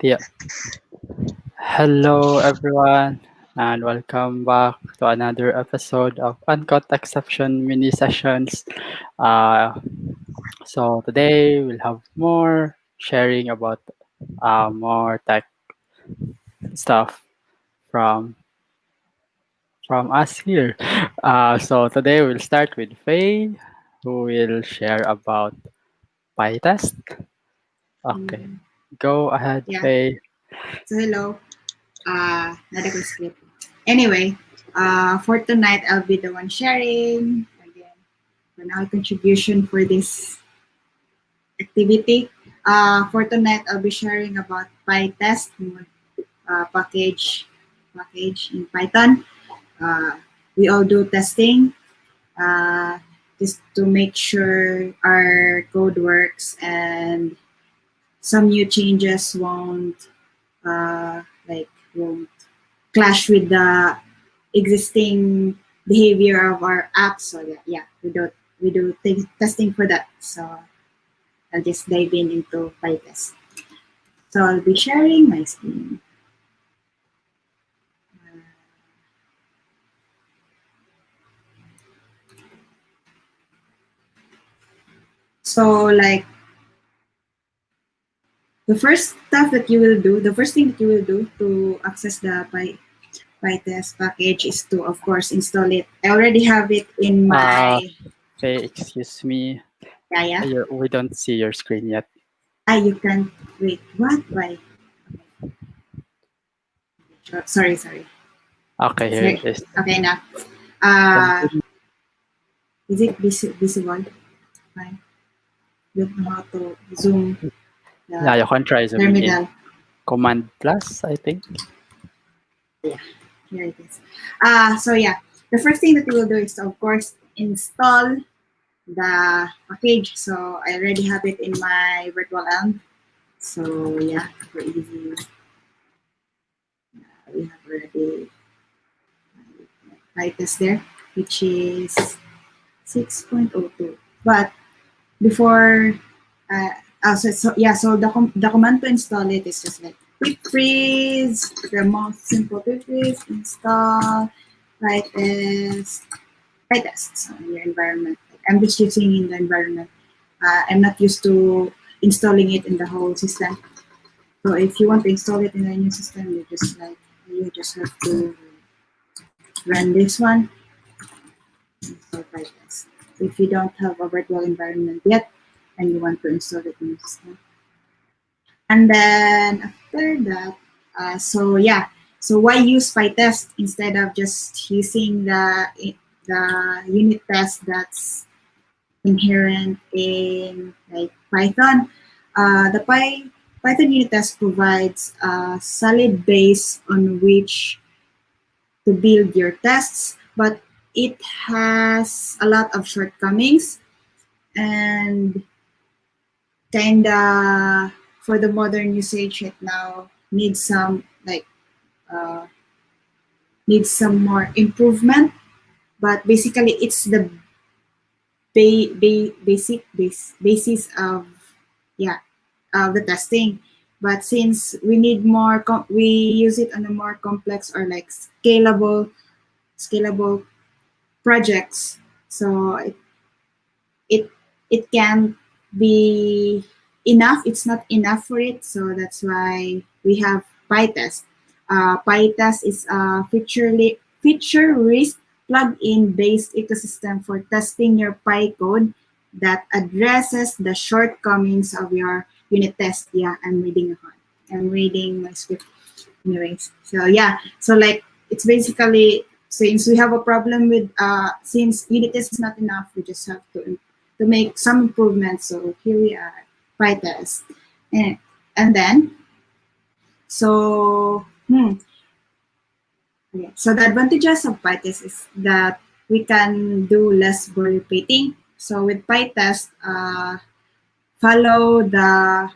Yeah. Hello, everyone, and welcome back to another episode of Uncaught Exception mini sessions. Uh, so today we'll have more sharing about more tech stuff from from us here. So today we'll start with Faye, who will share about Pytest. Okay, Mm, go ahead, yeah. Faye. So hello. Nada ko script. Anyway, for tonight I'll be the one sharing again an our contribution for this activity. For tonight I'll be sharing about Pytest package in Python. Uh, we all do testing uh, just to make sure our code works and some new changes uh, won't clash with the existing behavior of our app. So yeah, we do testing for that. So I'll just dive into Pytest. So I'll be sharing my screen. So like the first stuff that you will do, the first thing that you will do to access the Pytest package is to of course install it. I already have it in Uh, my Faye, excuse me. yeah. We don't see your screen yet. You can wait. What? Why? Sorry. Okay, here it Sorry. is. Okay now. Uh, Continue. is it visible? I don't know how to zoom Yeah, the you can try zooming in. terminal. Command plus, I think. Yeah, here it is. So yeah, the first thing that you will do is to, of course, install the package. So I already have it in my virtual env. So yeah, for easy, we have already Pytest there, which is 6.02. But before so the command to install it is just like quick freeze, the most simple quick freeze, install Pytest Pytest so in your environment. Like, I'm just using in the environment. I'm not used to installing it in the whole system. So if you want to install it in a new system, you just have to run this one, install Pytest. If you don't have a virtual environment yet and you want to install it in your system. And then after that, so why use Pytest instead of just using the unit test that's inherent in like Python? The Python unit test provides a solid base on which to build your tests, but it has a lot of shortcomings and kinda for the modern usage it now needs uh, some more improvement. But basically, it's the basis of yeah the testing. But since we need more, we use it on a more complex or like scalable projects. So it it can be enough. It's not enough for it, so that's why we have Pytest. Pytest is a feature risk plug-in based ecosystem for testing your PyCode that addresses the shortcomings of your unit test. Yeah, I'm reading my script anyways. So yeah, so like it's basically since we have a problem with since unit test is not enough, we just have to make some improvements. So here we are, Pytest, and and then so okay. So the advantages of Pytest is that we can do less boilerplating. So with Pytest, follow the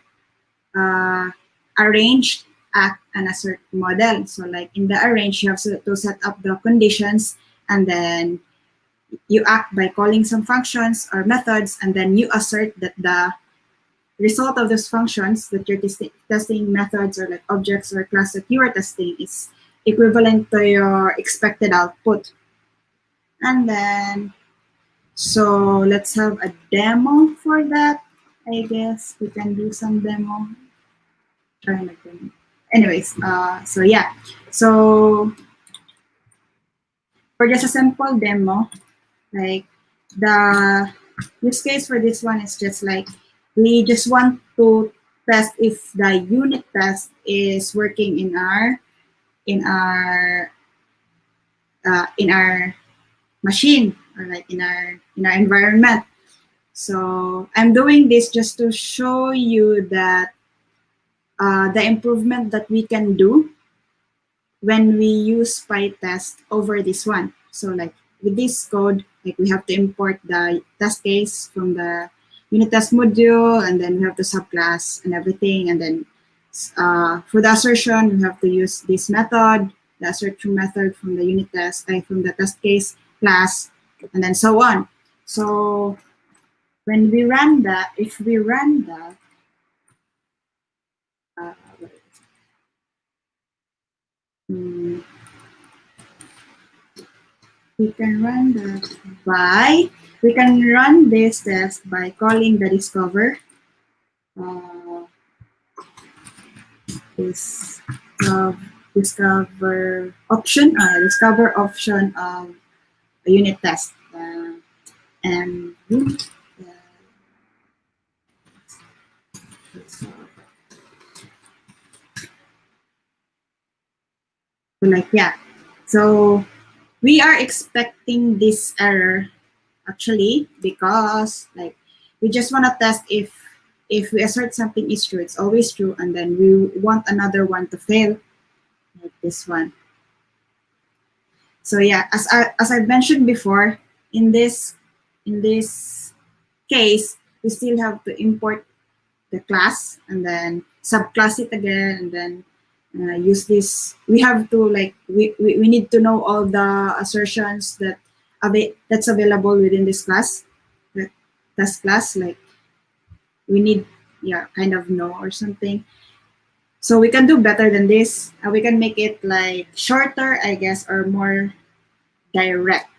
uh, arrange, act, and assert model. So like in the arrange, you have to set up the conditions and then you act by calling some functions or methods and then you assert that result of those functions that you're testing methods or like objects or class that you are testing is equivalent to your expected output. And then, so let's have a demo for that. I guess we can do some demo. Try my demo. Anyways, so yeah. So for just a simple demo, like the use case for this one is just like we just want to test if the unit test is working in our in our in our machine or like in our environment. So I'm doing this just to show you that the improvement that we can do when we use Pytest over this one. So like with this code, like we have to import the test case from the unit test module, and then we have the subclass and everything. And then for the assertion, we have to use this method, the assertion method from the unit test, from the test case class, and then so on. So when we run that, if we run that, we can run that by, we can run this test by calling the discover, this discover option of a unit test. And so like, yeah. So we are expecting this error actually because like we just want to test if we assert something is true, it's always true, and then we want another one to fail, like this one. So yeah, as I've mentioned before, in this case, we still have to import the class and then subclass it again, and then use this. We have to like we need to know all the assertions that's available within this class, the test class. Like we need, yeah, kind of know or something. So we can do better than this. We can make it like shorter, I guess, or more direct.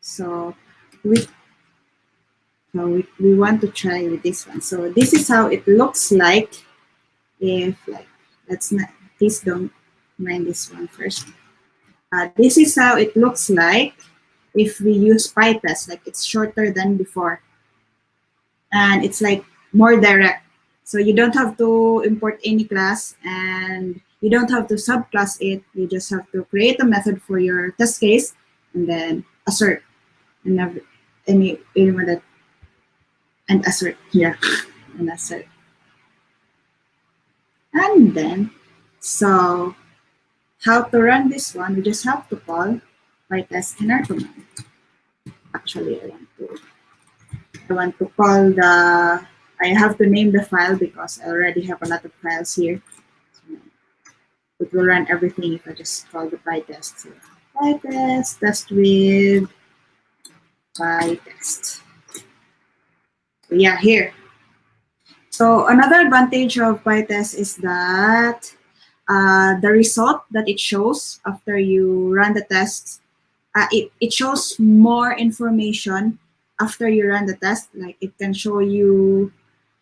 So we we want to try with this one. So this is how it looks like if like, let's not, please don't mind this one first. This is how it looks like if we use Pytest, like it's shorter than before. And it's like more direct. So you don't have to import any class and you don't have to subclass it. You just have to create a method for your test case and then assert and anyone that, and assert, yeah, and assert. And then, so how to run this one, we just have to call Pytest inner command. Actually, I want to call the, I have to name the file because I already have a lot of files here. So it will run everything if I just call the Pytest. So Pytest, test with Pytest. So yeah, here. So another advantage of Pytest is that the result that it shows after you run the tests, it shows more information after you run the test. Like it can show you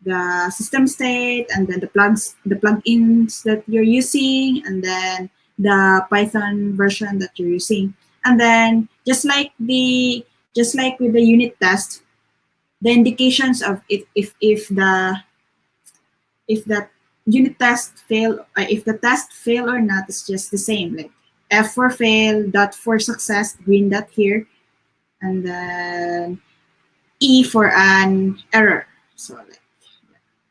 the system state and then the plugins that you're using, and then the Python version that you're using. And then just like with the unit test, the indications of if the unit test fail, if the test fail or not, is just the same. Like F for fail, dot for success, green dot here, and then E for an error. So like,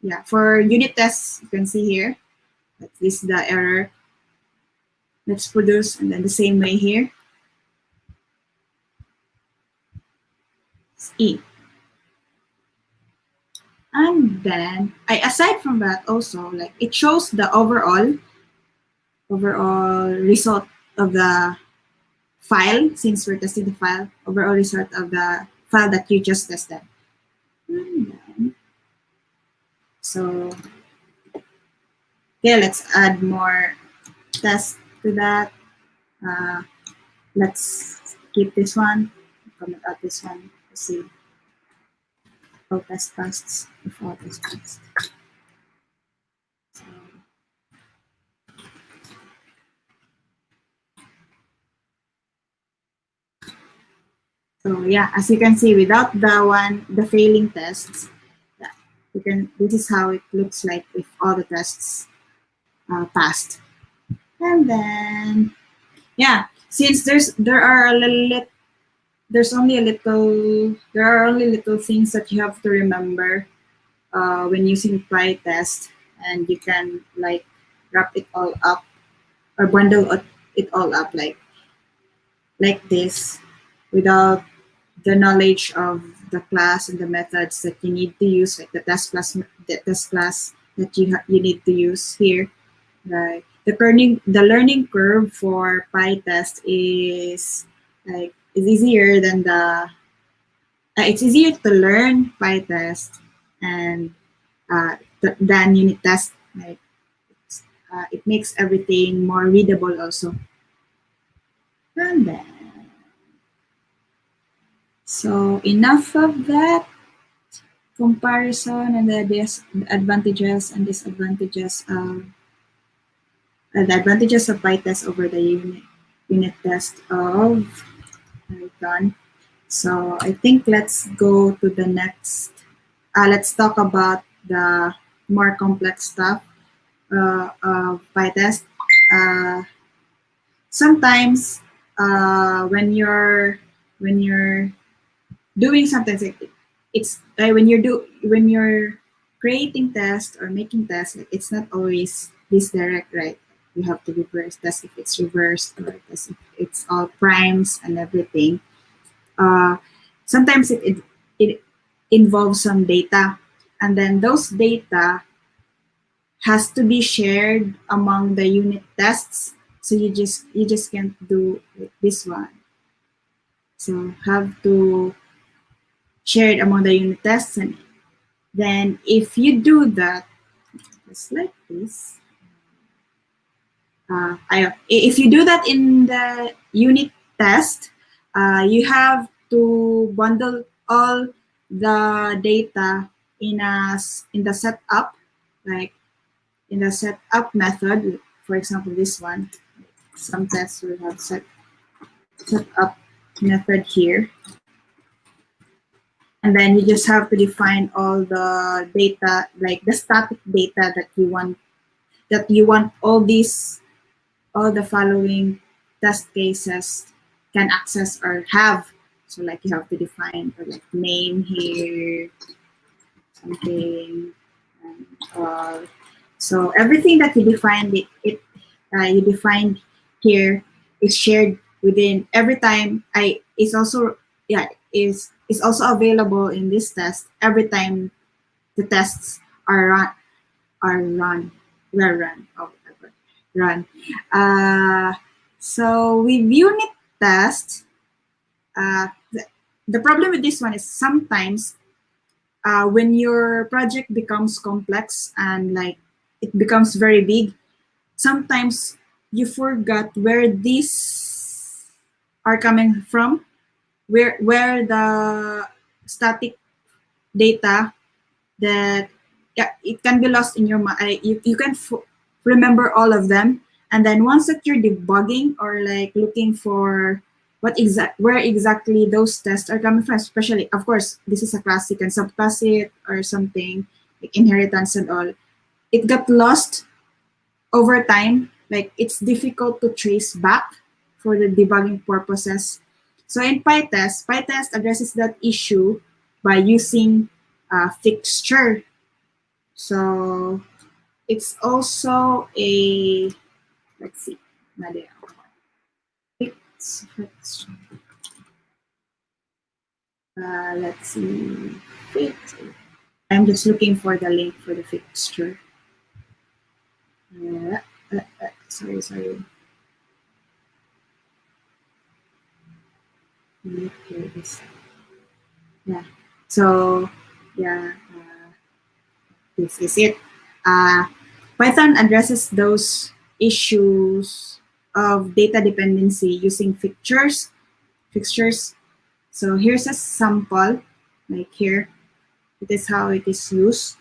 yeah, for unit tests, you can see here that this is the error that's produced, and then the same way here, it's E. And then, aside from that, also like it shows the overall result of the file, since we're testing the file, overall result of the file that you just tested. So okay, let's add more tests to that. Uh, let's keep this one, comment out this one to see how test passes if all test passed. So, so yeah, as you can see, without the failing tests, yeah, you can. This is how it looks like if all the tests passed. And then yeah, since there are only little things that you have to remember when using Pytest, and you can like wrap it all up or bundle it all up like this without the knowledge of the class and the methods that you need to use, like the test class that you need to use here. Right. The learning curve for PyTest is easier than it's easier to learn PyTest and than unit test. Like it makes everything more readable also. And then so enough of that comparison and the advantages and disadvantages of PyTest over the unit test of Python. So I think let's go to the next. Let's talk about the more complex stuff of Pytest. Uh, Sometimes when you're doing something, it's when you're creating tests or making tests, it's not always this direct, right? You have to reverse test if it's reversed or test if it's all primes and everything. uh, Sometimes it involves some data, and then those data has to be shared among the unit tests. So you just can't do like this one. So have to share it among the unit tests, and then if you do that, just like this, if you do that in the unit test, you have to bundle all the data in the setup, like in the setup method. For example, this one, some tests will have setup method here, and then you just have to define all the data, like the static data that you want all the following test cases can access or have. So like you have to define or like name here, something, and so everything that you defined you defined here is shared within every time. I is also yeah is also available in this test every time the tests are run are run were run oh whatever run. So with unit tests, the problem with this one is sometimes when your project becomes complex and like it becomes very big, sometimes you forgot where these are coming from, where the static data that yeah, it can be lost in your mind. You can remember all of them, and then once that you're debugging or like looking for where exactly those tests are coming from, especially of course this is a class, you can subclass it or something like inheritance and all. It got lost over time. Like it's difficult to trace back for the debugging purposes. So in Pytest addresses that issue by using Fixture. So it's also a, let's see, Nadia. Fix, let's see, fix. I'm just looking for the link for the fixture. Sorry. Here it is. Yeah. So yeah. this is it. Uh, Python addresses those issues of data dependency using fixtures. Fixtures. So here's a sample, like here. It is how it is used.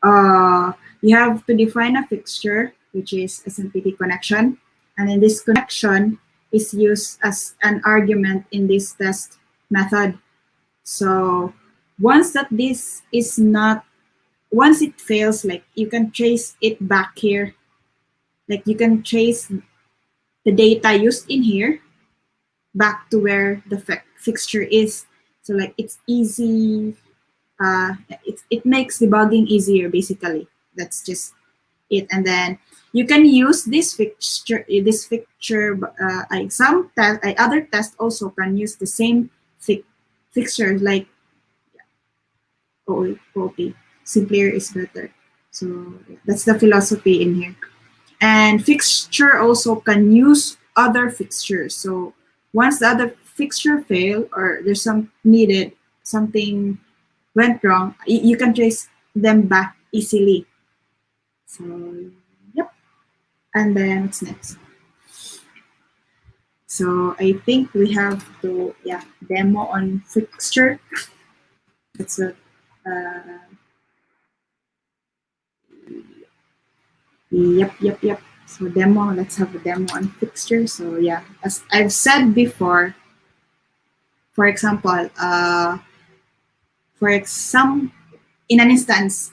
You have to define a fixture, which is SMPT connection, and then this connection is used as an argument in this test method. So once that this is not, once it fails, like you can trace it back here, like you can trace the data used in here back to where the fixture is. So like it's easy, it makes debugging easier basically. That's just it. And then you can use this fixture. Some test, other tests also can use the same fixture. Like OP, simpler is better. So that's the philosophy in here. And fixture also can use other fixtures. So once the other fixture fail or there's some needed, something went wrong, you can trace them back easily. So, yep. And then what's next? So I think we have to, yeah, demo on fixture. That's what, uh, yep. So demo, let's have a demo on fixture. So yeah, as I've said before, for example, in an instance,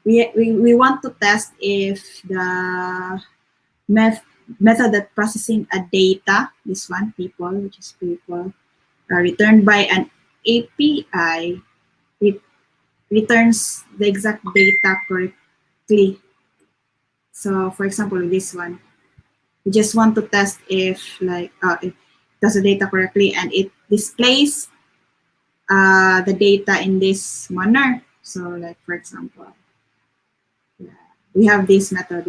we want to test if the method that processing a data, this one, people, which is people, returned by an API, it returns the exact data correctly. So for example, this one, we just want to test if like it does the data correctly and it displays the data in this manner. So like for example, yeah, we have this method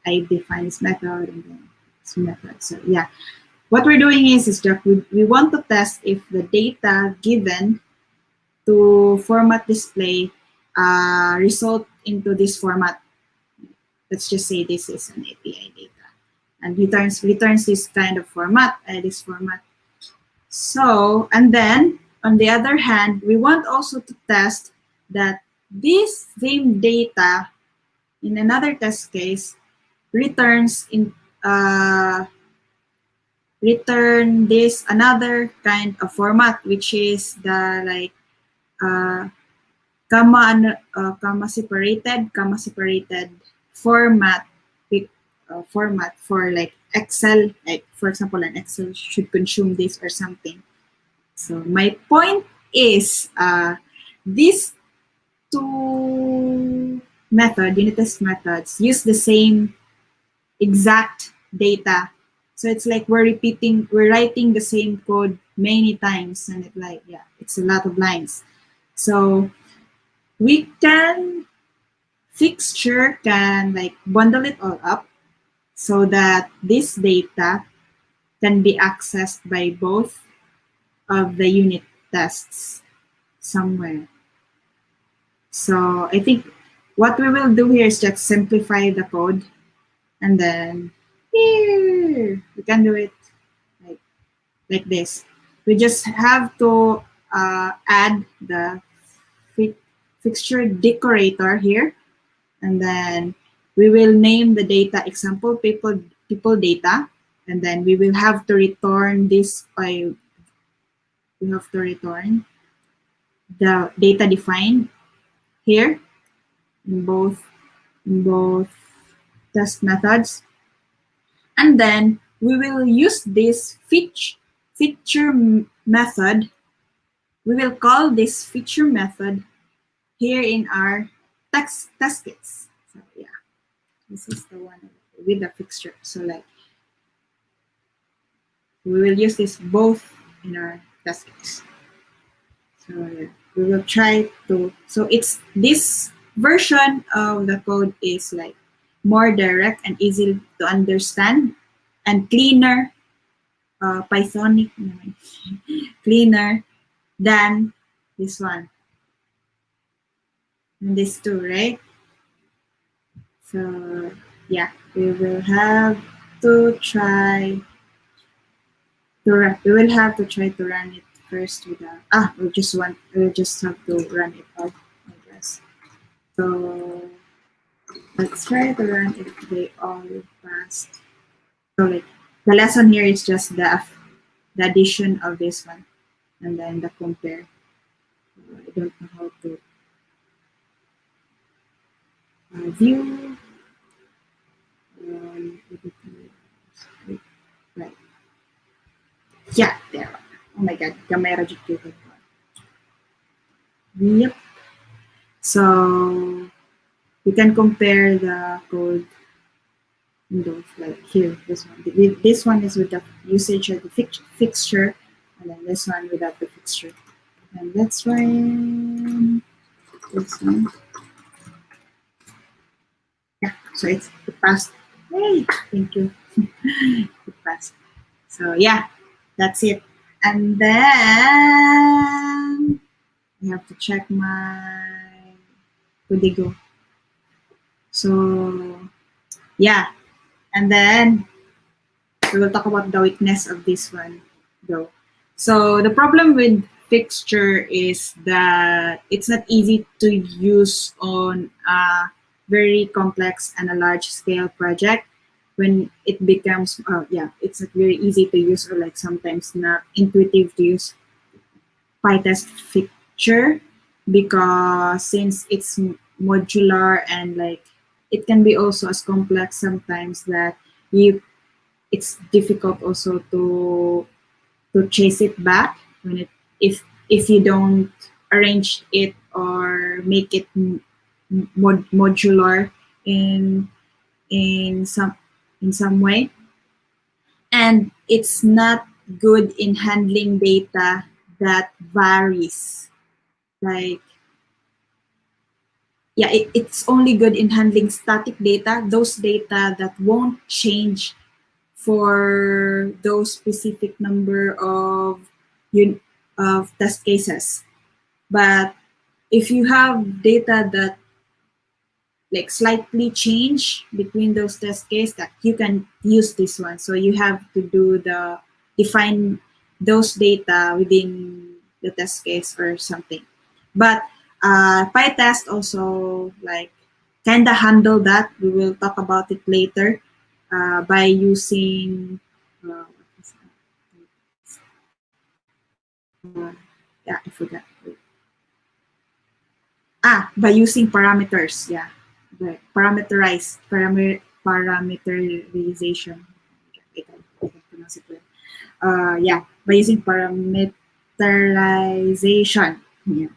I define this method and then this method. So yeah, what we're doing is that we want to test if the data given to format display result into this format. Let's just say this is an API data and returns this kind of format, this format. So, and then on the other hand, we want also to test that this same data in another test case returns in return this another kind of format, which is the like comma separated format format for like Excel, like for example, an Excel should consume this or something. So my point is these two unit test methods use the same exact data. So it's like we're writing the same code many times, and it's a lot of lines. So we can fixture can like bundle it all up so that this data can be accessed by both of the unit tests somewhere. So I think what we will do here is just simplify the code, and then here we can do it like this. We just have to add the fixture decorator here, and then we will name the data example people data, and then we will have to return this by we have to return the data defined here in both test methods, and then we will use this fixture method. We will call this fixture method here in our test kits. So yeah, this is the one with the fixture. So like we will use this both in our test kits. So yeah, we will try to. So it's this version of the code is like more direct and easy to understand and cleaner, Pythonic, cleaner than this one. and this two, right? So yeah, we will have to try to run. We will have to try to run it first without. We just have to run it out, I guess. So let's try to run if they all pass. So like the lesson here is just the addition of this one and then the compare. I don't know how to view. Right. Yeah, there. Oh my god, camera duplicated. Yep. So you can compare the code in those, like here, this one. This one is with the usage of the fixture, and then this one without the fixture. And that's why this one. Yeah, so it passed. Hey, thank you. It passed. So yeah, that's it. And then I have to check my Codigo. So yeah, and then we will talk about the weakness of this one though. So the problem with Fixture is that it's not easy to use on a very complex and a large scale project. When it becomes it's not very easy to use, or like sometimes not intuitive to use Pytest Fixture, because since it's modular and like it can be also as complex sometimes that you it's difficult also to chase it back when it if you don't arrange it or make it modular in in some in some way. And it's not good in handling data that varies, like it's only good in handling static data, those data that won't change for those specific number of test cases. But if you have data that like slightly change between those test cases, that you can use this one. So you have to do the define those data within the test case or something. But PyTest also like kind of handle that. We will talk about it later by using yeah, I forgot. By using parameters, yeah. The parameterization. I can pronounce it well. Yeah, by using parameterization. Yeah.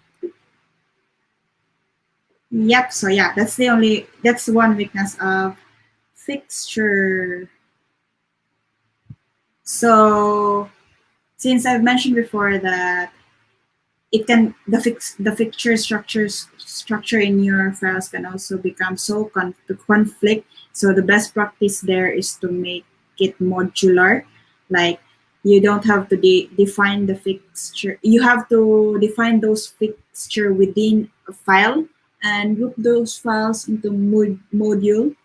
Yep. So yeah, that's one weakness of Fixture. So since I've mentioned before that it can the fixture structure in your files can also become so conflict. So the best practice there is to make it modular. Like you don't have to define the fixture. You have to define those fixture within a file and group those files into module,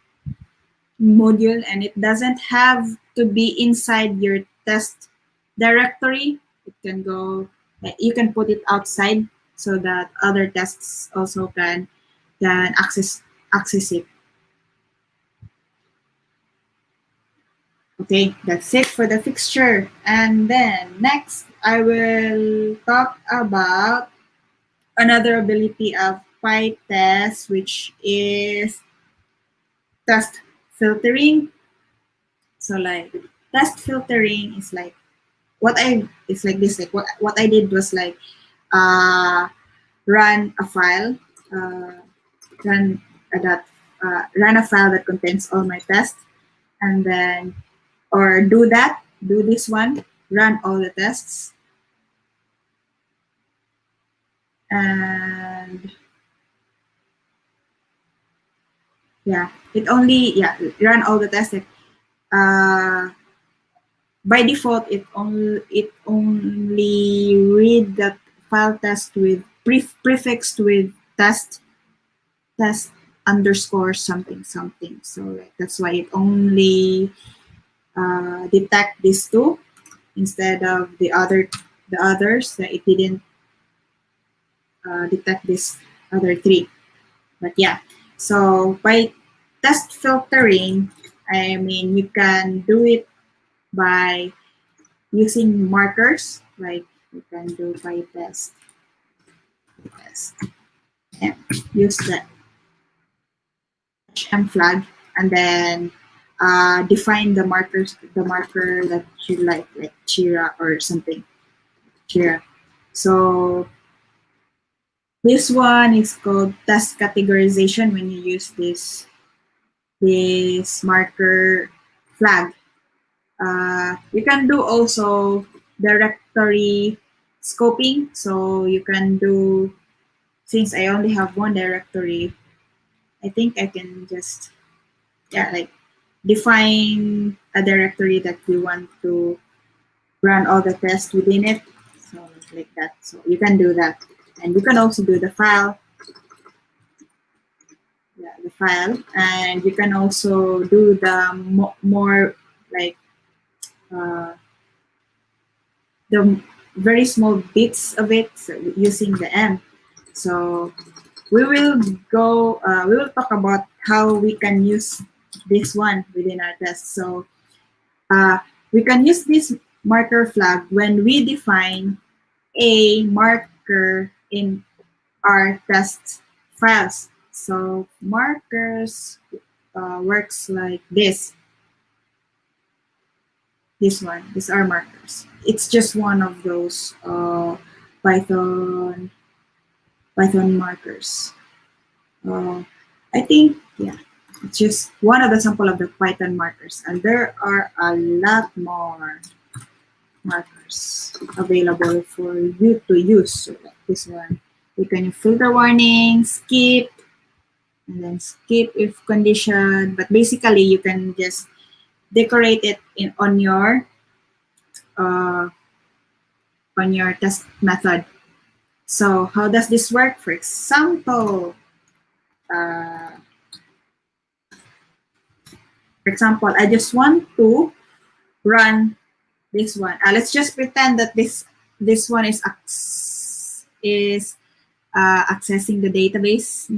and it doesn't have to be inside your test directory. It can go, you can put it outside so that other tests also can access it. Okay, that's it for the fixture. And then next I will talk about another ability of Pytest, which is test filtering. So like test filtering is like it's like this. Like what I did was like uh, run a file, uh, run run a file that contains all my tests, and then or do this one, run all the tests, and yeah, it only run all the tests. Uh, by default, it only read that file test with prefixed with test, test underscore something something. So like, that's why it only detect these two instead of the others that it didn't detect this other three. But yeah, so by test filtering, I mean you can do it by using markers, like you can do by test and use the HM flag, and then define the marker that you like Chira or something, Chira. So this one is called test categorization when you use this marker flag. You can do also directory scoping. So you can do, since I only have one directory, I think I can just, yeah, like define a directory that you want to run all the tests within it. So like that. So you can do that. And you can also do the file, yeah, the file. And you can also do the more like the very small bits of it, so using the M. So we will we will talk about how we can use this one within our test. So we can use this marker flag when we define a marker in our test files. So markers works like this. This one, these are markers. It's just one of those Python Python markers. Uh, I think, yeah, it's just one of the sample of the Python markers, and there are a lot more markers available for you to use. So like this one, you can filter warning, skip, and then skip if condition. But basically, you can just decorate it uh, on your test method. So how does this work? Uh, for example, I just want to run this one. Let's just pretend that this one is accessing the database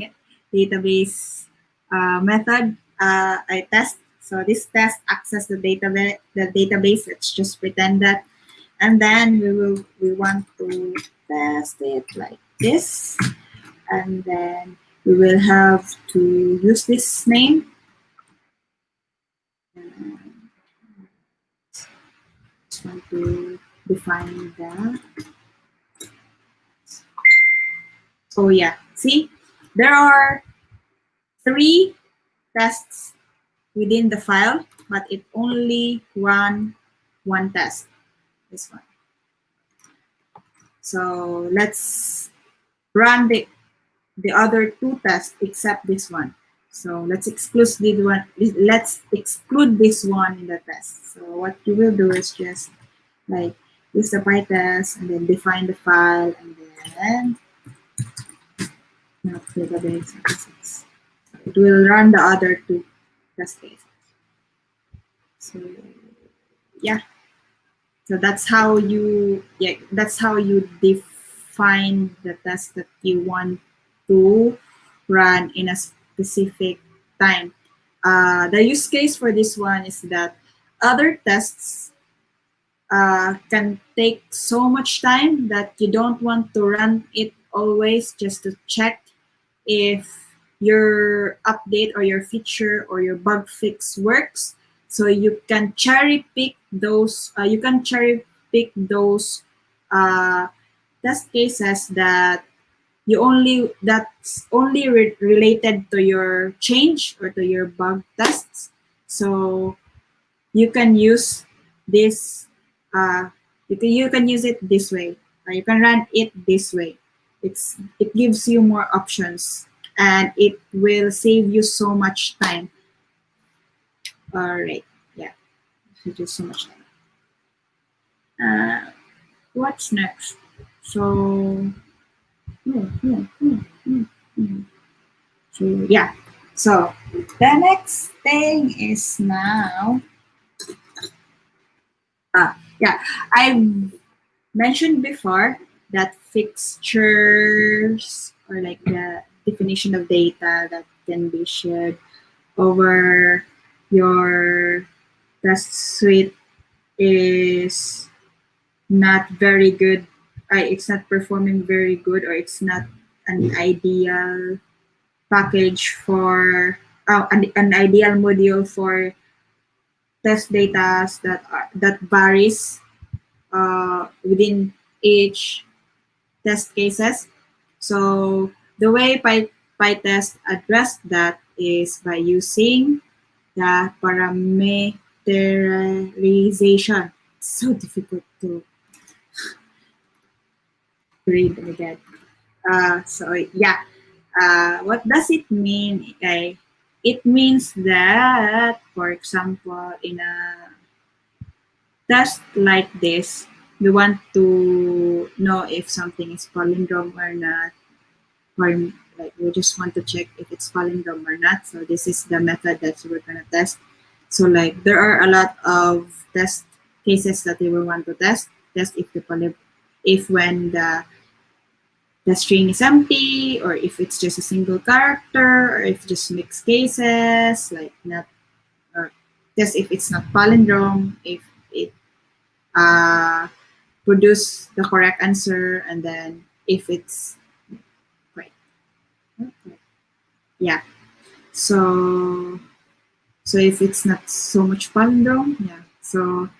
method. I test. So this test access the database. Let's just pretend that, and then we want to test it like this, and then we will have to use this name. Just want to define that. So yeah, see, there are three tests within the file, but it only run one test, this one. So let's run the other two tests except this one. So let's exclude this one. Let's exclude this one in the test. So what you will do is just like use the Pytest and then define the file, and then database. It will run the other two test cases. So yeah, so that's how you define the test that you want to run in a specific time. The use case for this one is that other tests can take so much time that you don't want to run it always just to check if your update or your feature or your bug fix works. So you can cherry pick those. Uh, test cases that that's only related to your change or to your bug tests. So you can use this. You can use it this way. You can run it this way. It gives you more options, and it will save you so much time. All right, yeah, save you so much time. What's next? So, hmm, hmm, hmm, hmm, hmm. Yeah. So the next thing is now, yeah, I mentioned before that fixtures or like the definition of data that can be shared over your test suite is not very good. It's not performing very good, or it's not an ideal package for an ideal module for test data that varies within each test cases. So the way Pytest addressed that is by using the parameterization. It's so difficult to read again. So yeah, what does it mean? It means that, for example, in a test like this, we want to know if something is palindrome or not, or like we just want to check if it's palindrome or not. So this is the method that we're gonna test. So like there are a lot of test cases that we will want to test if the if when the string is empty, or if it's just a single character, or if just mixed cases, like not, or test if it's not palindrome, if it uh, produce the correct answer, and then if it's right. Okay. Yeah. So if it's not so much palindrome, yeah. So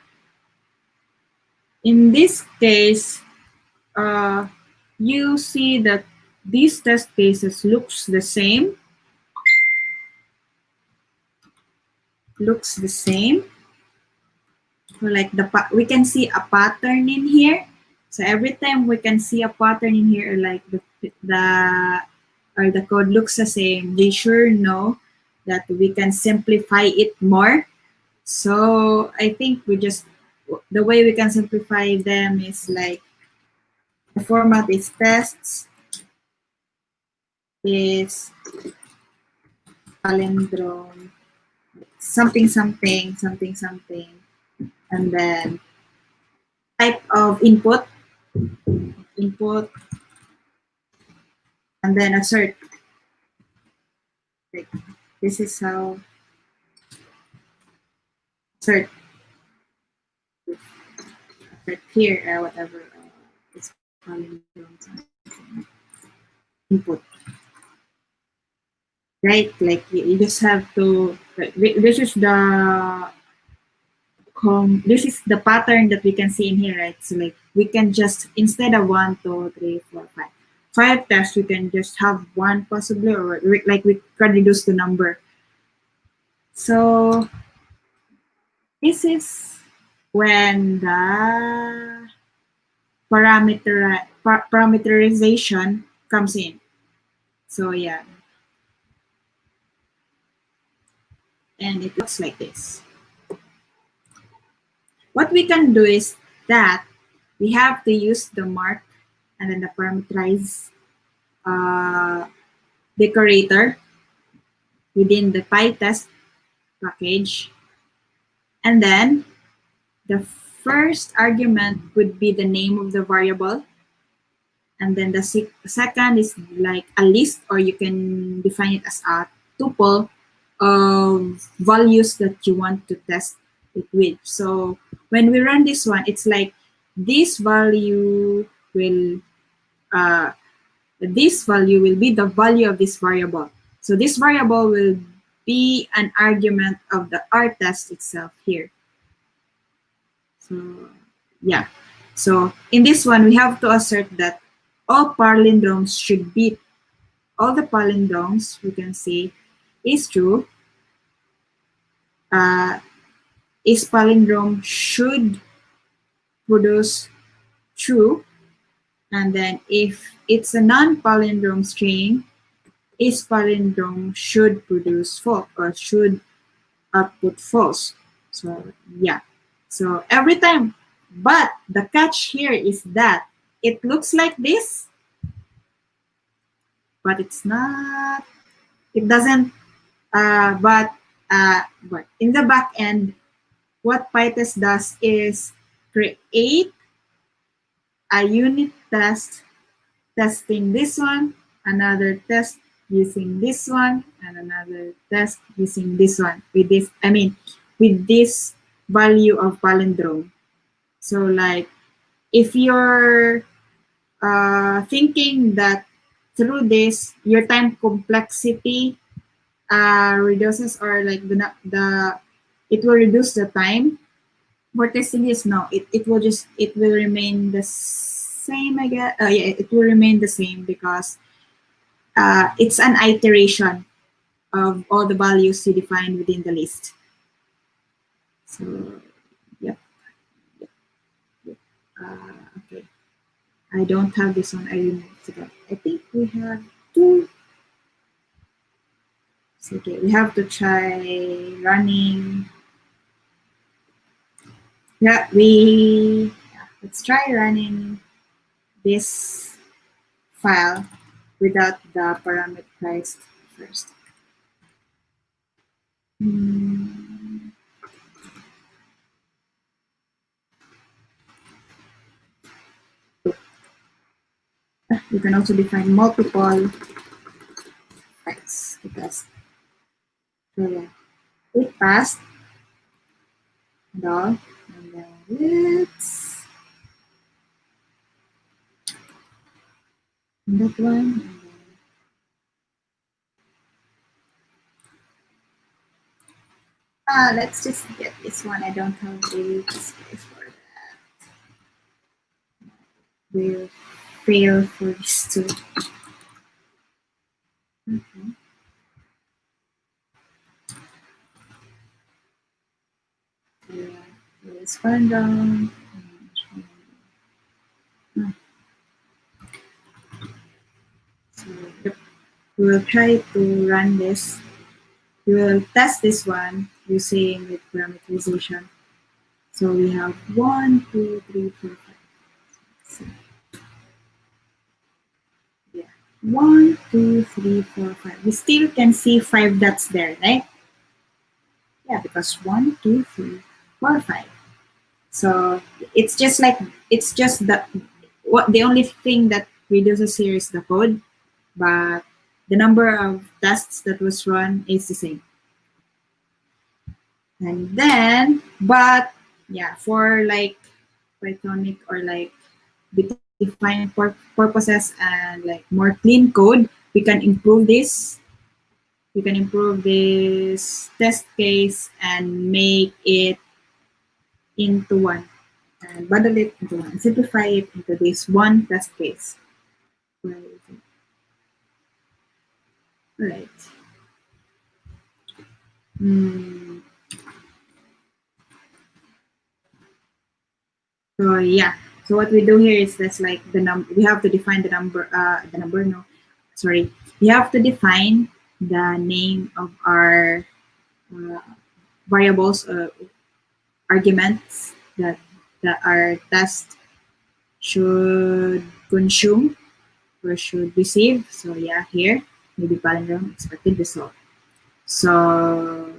in this case, uh, you see that these test cases looks the same. So like we can see a pattern in here. So every time we can see a pattern in here, or like the code looks the same, we sure know that we can simplify it more. So I think the way we can simplify them is like the format is tests is palindrome something something something something, and then type of input, and then assert. Like, this is how assert here, whatever it's palindrome something input, right? Like you just have to. This is the pattern that we can see in here, right? So like we can just, instead of 1, 2, 3, 4, 5 tests, we can just have one possibly, or like we can reduce the number. So this is when the parameterization comes in. So yeah, and it looks like this. What we can do is that we have to use the mark and then the parameterize decorator within the Pytest package. And then the first argument would be the name of the variable. And then the second is like a list, or you can define it as a tuple of values that you want to test it with. So when we run this one, it's like this value will be the value of this variable. So this variable will be an argument of the R test itself here. So yeah. So in this one, we have to assert that all palindromes should be, all the palindromes we can see is true. Uh, is palindrome should produce true. And then if it's a non-palindrome string, is palindrome should produce false, or should output false. So yeah. So every time, but the catch here is that it looks like this, but it's not It doesn't, but in the back end, what Pytest does is create a unit test testing this one, another test using this one, and another test using this one with this, with this value of palindrome. So like, if you're thinking that through this, your time complexity reduces, or like it will reduce the time for testing is no, it will remain the same, I guess. Yeah, it will remain the same because it's an iteration of all the values you define within the list. So, yep. Okay. I don't have this one. I removed it. I think we have two. So, okay, we have to try running. Let's try running this file without the parameterized first. Hmm. You can also define multiple files because it passed and all. And then let's that one. Let's just get this one. I don't have really the space for that. We'll fail for this too. Okay. Yeah, let's find down. So we will try to run this. We will test this one using with parameterization. So we have 1, 2, 3, 4, 5. So, yeah. 1, 2, 3, 4, 5. We still can see 5 dots there, right? Yeah, because 1, 2, 3, 4, 5. So it's just the only thing that reduces here is the code, but the number of tests that was run is the same. And then, but yeah, for like Pythonic or like defined purposes and like more clean code, we can improve this. We can improve this test case and make it into one, and bundle it into one, simplify it into this one test case. Right. Hmm. So yeah. So what we do here is that's like the number. We have to define the number. The number. No, sorry. We have to define the name of our uh, variables, arguments that our test should consume or should receive. So yeah, here maybe palindrome expected result. So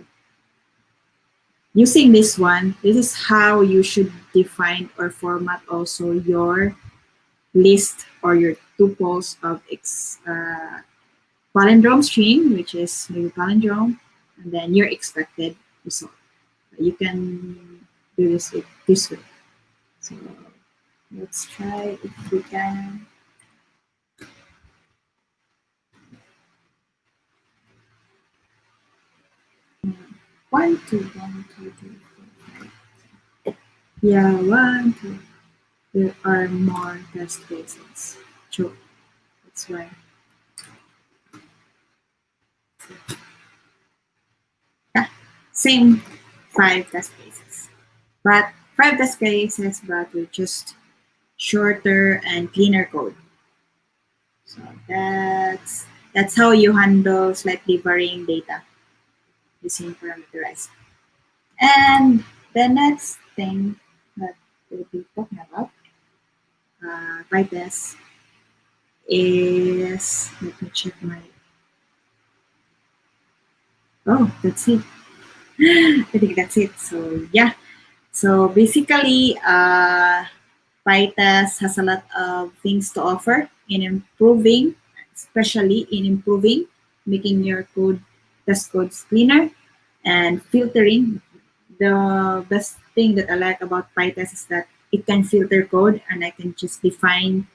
using this one, this is how you should define or format also your list or your tuples of palindrome string, which is maybe palindrome, and then your expected result. You can do this way. So let's try if we can. 1, 2, 1, 2, 3, 4, 5. Yeah, 1, 2. There are more test cases. True. That's why. Yeah, same 5 test cases. But 5 test cases, but with just shorter and cleaner code. So that's how you handle slightly varying data using parameterized. And the next thing that we'll be talking about, Pytest, is, let me check my Oh, that's it. I think that's it. So yeah. So basically, Pytest has a lot of things to offer in improving, especially in improving, making your test codes cleaner, and filtering. The best thing that I like about Pytest is that it can filter code, and I can just define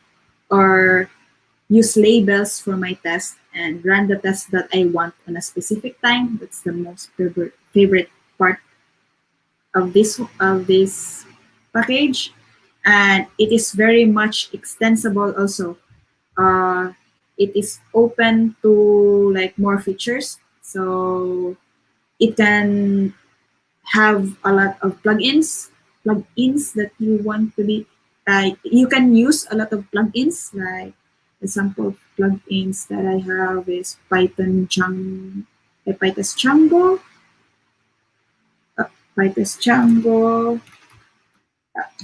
or use labels for my test and run the test that I want on a specific time. That's the most favorite part of this package, and it is very much extensible also. uh, it is open to like more features, so it can have a lot of plugins that you want to be you can use a lot of plugins. Like example of plugins that I have is Python Django, uh, Python Django.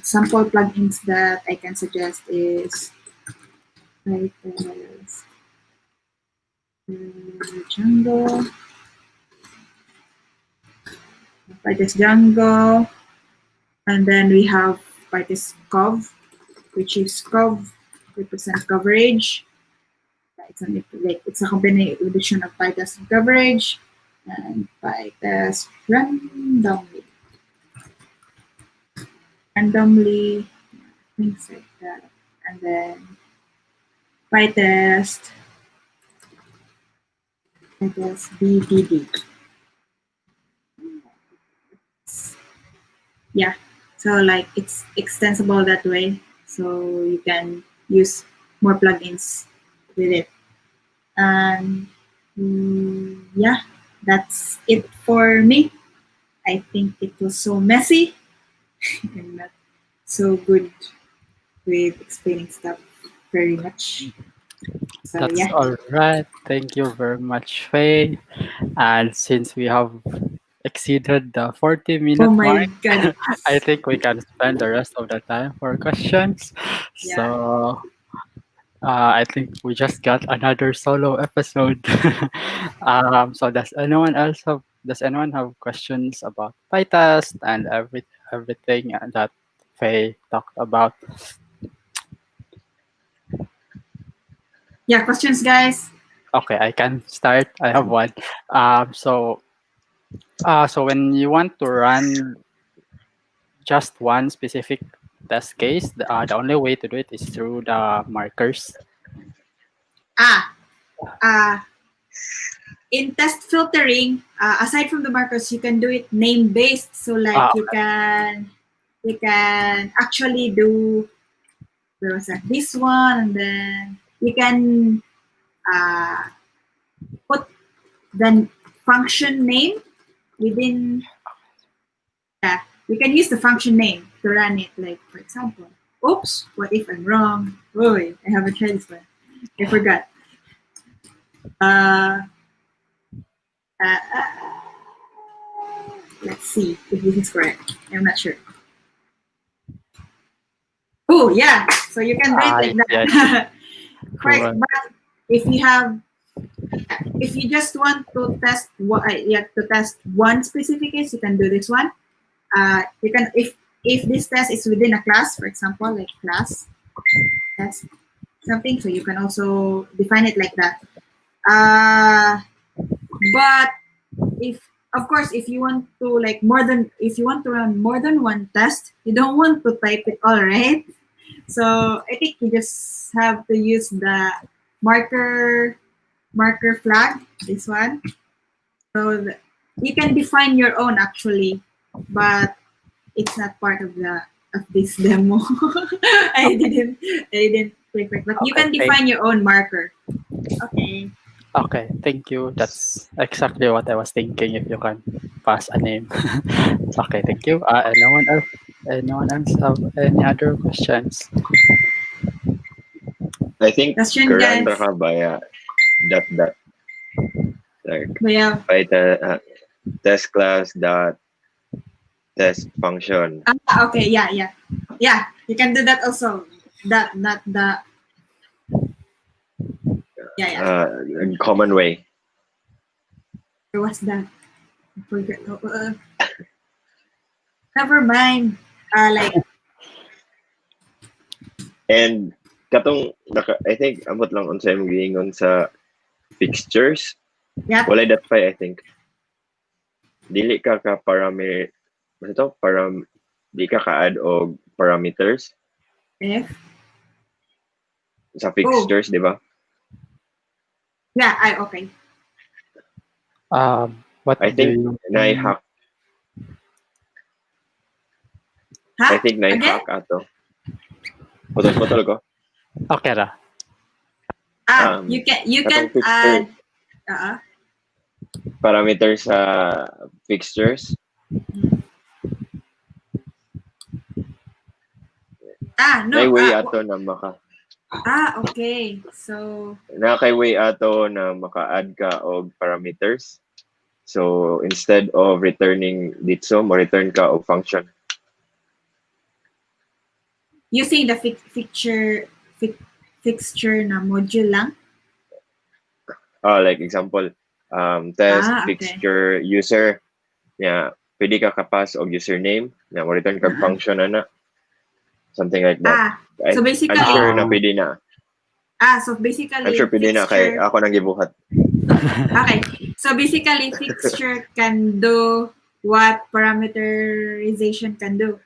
Sample plugins that I can suggest is Pytest Django, Pytest Django, and then we have Pytest Cov, which is Cov represent coverage. It's a combination of Pytest and coverage, and Pytest randomly, things like that, and then Pytest, BDD. Yeah, so like it's extensible that way, so you can use more plugins with it. And yeah, that's it for me. I think it was so messy and not so good with explaining stuff very much. So That's yeah. all right. Thank you very much, Faye. And since we have exceeded the 40-minute Oh my mark, god. I think we can spend the rest of the time for questions. Yeah. So I think we just got another solo episode. So does anyone have questions about PyTest and everything that Faye talked about? Yeah, questions guys. Okay, I can start. I have one. So when you want to run just one specific test case, the only way to do it is through the markers. Ah, uh, in test filtering, aside from the markers, you can do it name based. So like Uh, you can actually do, where was that? This one, and then you can uh, put the function name within. Yeah, you can use the function name to run it. Like for example, oops, what if I'm wrong? Oh, wait, I haven't tried this one. I forgot. Uh, uh, uh, let's see if this is correct. I'm not sure. Oh yeah, so you can do it like yes, that. Right, cool. but if you have, if you just want to test one specific case, you can do this one. You can, if this test is within a class, for example, like class test something, so you can also define it like that. But if, of course, if you want to like if you want to run more than one test, you don't want to type it all, right? So I think you just have to use the marker flag, this one. So you can define your own actually, but it's not part of this demo. I didn't click it, but you Okay, can define your own marker. Okay. okay, thank you. That's exactly what I was thinking. If you can pass a name. Okay, thank you. Anyone else? Anyone else have any other questions? I think Question kurang guys. terhabaya dot like We have by the test class dot test function okay, yeah. You can do that also. That not the yeah. in common way. What's that? Forget. Never mind. Like, And katong I think amot lang unsay mo giingon sa fixtures. yeah. Walay that pa I think. Dili ka ano to? Di ka ka-add og parameters If. sa Oh. fixtures, di ba? Yeah, okay. What I do think you na-hack. Ha? I think na-hack ato. Putol-putol ko. Okay ra. You can katong fixture, add parameters sa fixtures. No. May way ato na Okay. So kay way ato na maka-add ka og parameters. So instead of returning dito, mo return ka og function. using the fixture na module lang. Like example, test Okay. fixture user. Yeah, pwede ka kapas og username na mo return kag function ana. Something like that. So basically, I'm sure na pwede na. So basically, I'm sure pwede na kay ako nang gibuhat. Okay. So basically, fixture can do what parameterization can do.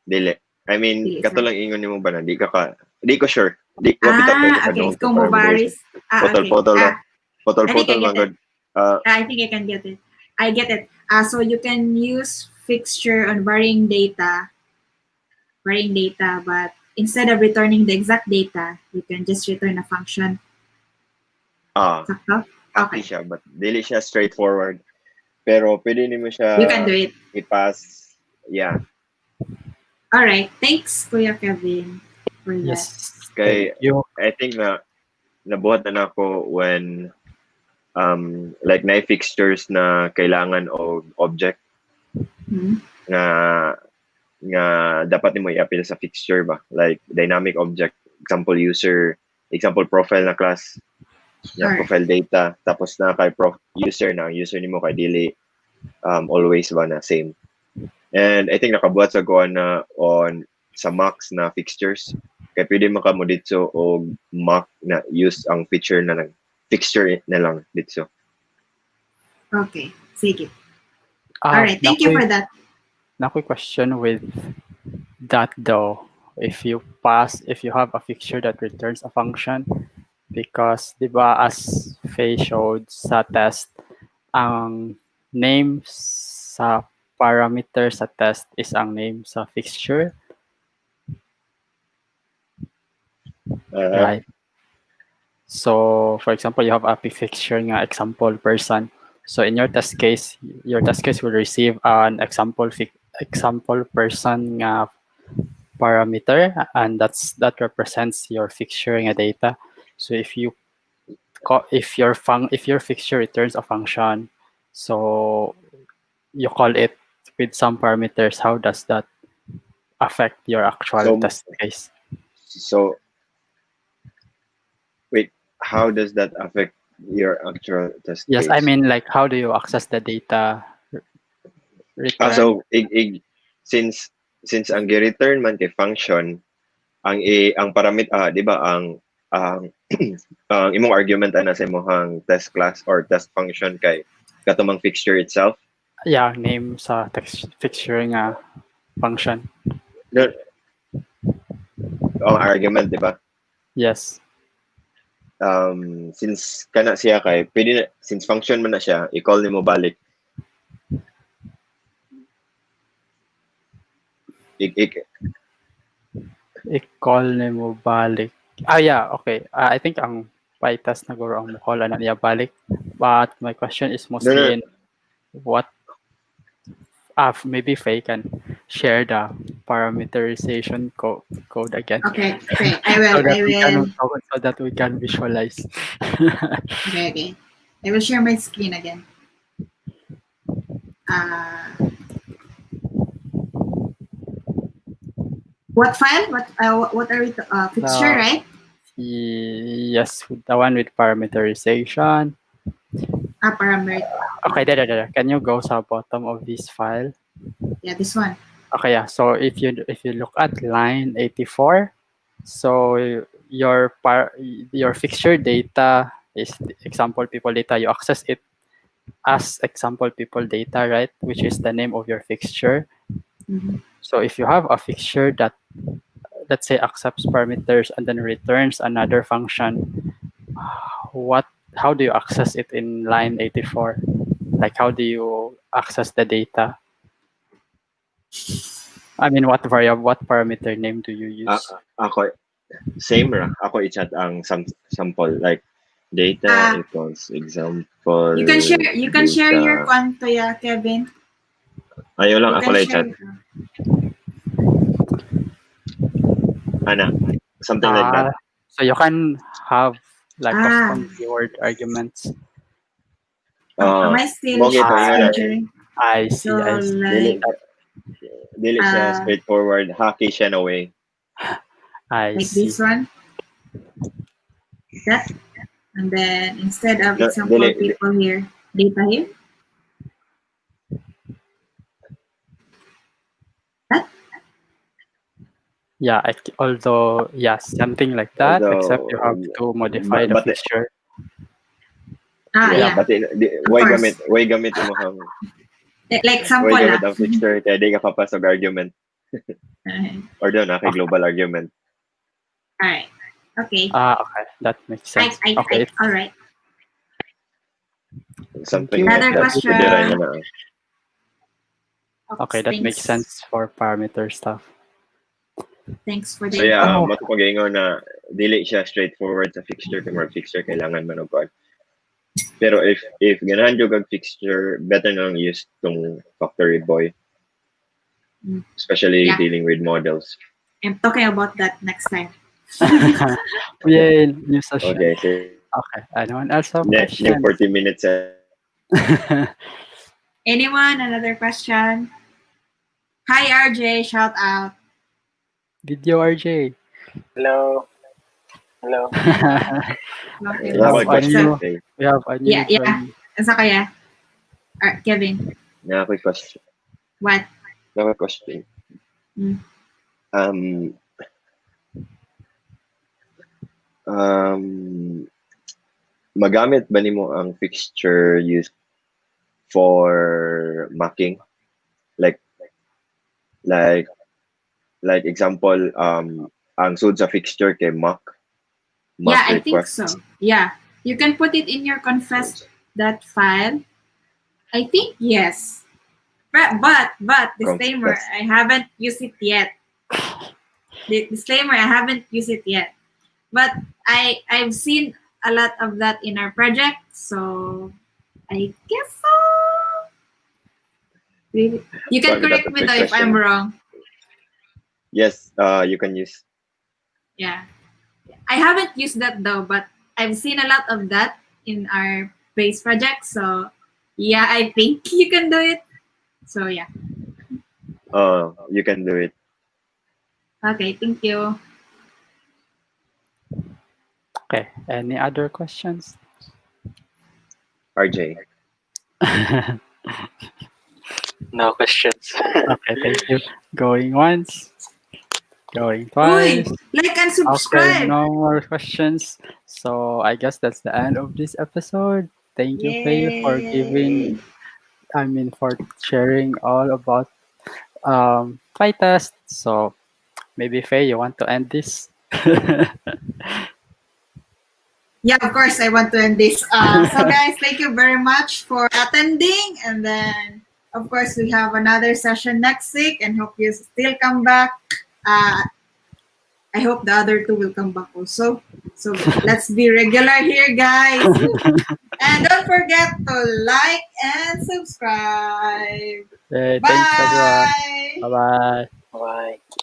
Dili. I mean, Dili, kato sir. lang ingon nimo ba na di ko sure. Di ko bitaw kay Okay. kadong Kung mo varies. Potol-potol Okay. Potol-potol man gud. I think I can get it. I get it. So you can use fixture on varying data, but instead of returning the exact data, you can just return a function. Sakto? Okay siya, but dili siya straightforward. Pero pwede nimo siya You can do it. I-pass. Yeah. All right. Thanks, Kuya Kevin, for that. Yes. Kay Thank you. I think na nabuhat na nako when like na fixtures na kailangan og object nga dapat nimo i-apply sa fixture ba, like dynamic object, example user, example profile na class, profile data, tapos na kay user na user nimo kay dili always ba na same. And I think nakabuhat sa kuan na on sa max na fixtures kay pwede makamo dito og mock na use ang feature na lang fixture na lang dito. Okay, sige. All right, thank you for that. Now, quick question with that though. If you have a fixture that returns a function, because diba as Faye showed sa test, ang name sa parameter sa test is ang name sa fixture. Right. So, for example, you have a fixture nga example person. So in your test case will receive an example person nga parameter, and that represents your fixture nga data. So if your fixture returns a function, so you call it with some parameters, how does that affect your actual test case? So wait, how does that affect your actual test Yes, case? I mean, like, how do you access the data return? So since ang gi-return man kay function, ang parameter di ba ang ang imong argument ana sa imong test class or test function kay katumang fixture itself? Yeah, name sa text fixture nga function. No. Argument, di ba? Yes. Since kana siya kay pwede na, since function man na siya, i-call nimo balik. I-call nimo balik. Yeah, okay. I think ang Pytest na guro ang mo-call na niya balik. But my question is mostly in what maybe Faye can share the parameterization code again. Okay, I will. So that we can visualize. Okay. I will share my screen again. What file? What are we? Fixture, right? Yes, the one with parameterization. Parameter. Okay, there. Can you go sa bottom of this file? Yeah, this one. Okay, yeah. So if you look at line 84, so your fixture data is example people data. You access it as example people data, right? Which is the name of your fixture. Mhm. So if you have a fixture that, let's say, accepts parameters and then returns another function, what how do you access it in line 84? Like how do you access the data? I mean, what variable, what parameter name do you Ah, use? ako, same ra. Ako i-chat ang sample. Like, data Ah, equals example you can share your data. kwanto, yeah, Kevin. Ayaw lang You ako can lang i-chat. share. Ana, something like that. Ah, so you can have like Ah, custom keyword arguments. am Uh, I still mo gito, ingon na. screen sharing? I So see, I see. Dili, like dili siya uh straightforward. Haki siya na way. I like see. this one, that, and then instead of No, example people here, data here. That Yeah, although yes, something like that, except you have although, to modify the but fixture. yeah, yeah, but of course. way gamit mo hang Like way sample gamit lah. ang fixture kaya di ka papasok argument or doon na kay Okay. global argument. Alright. Okay. Okay, that makes sense. Okay, All right. thank Something you. like Another that. Pwede ra question. nga na. Okay, that makes Thanks. sense for parameter stuff. Thanks for So the yeah, Oh, mato pag-ingon na dili siya straightforward sa fixture kay more fixture kailangan man og kuan. Pero if ganahan jud kag fixture, better na lang use tong factory boy, especially Yeah. dealing with models. I'm talking about that next time. yay, new session. Okay, so Okay, anyone else have new questions? 40 minutes. Anyone? Another question? Hi RJ, shout out. Video RJ. Hello. Hello. Okay. We have Ako a question. new, So, Okay. we have a new yeah. join. Asa kaya? Kevin, Na ako question. what? Na ako question. Mm. Um um magamit ba nimo ang fixture used for marking? Like like like example ang sud sa fixture kay mock Yeah, I think request. so. Yeah. You can put it in your confess that file. I think yes. But disclaimer, Confess. I haven't used it yet. Disclaimer, I haven't used it yet. But I've seen a lot of that in our project, so I guess so. You can Sorry, that's correct a me trick though if I'm question. wrong. Yes, you can use. Yeah. I haven't used that though, but I've seen a lot of that in our base project. So yeah, I think you can do it. So yeah. You can do it. Okay, thank you. Okay, any other questions? RJ. Okay, No questions. thank you. Going once, going Uy, twice. like and Okay, subscribe. no more questions. So I guess that's the end of this episode. Thank you, Faye, for Yay. for sharing all about Pytest. So maybe Faye, you want to end this? Yeah, of course, I want to end this. So, guys, thank you very much for attending. And then, of course, we have another session next week and hope you still come back. I hope the other two will come back also. So, let's be regular here, guys. And don't forget to like and subscribe. Hey, thanks everyone. Bye. Bye bye. Bye.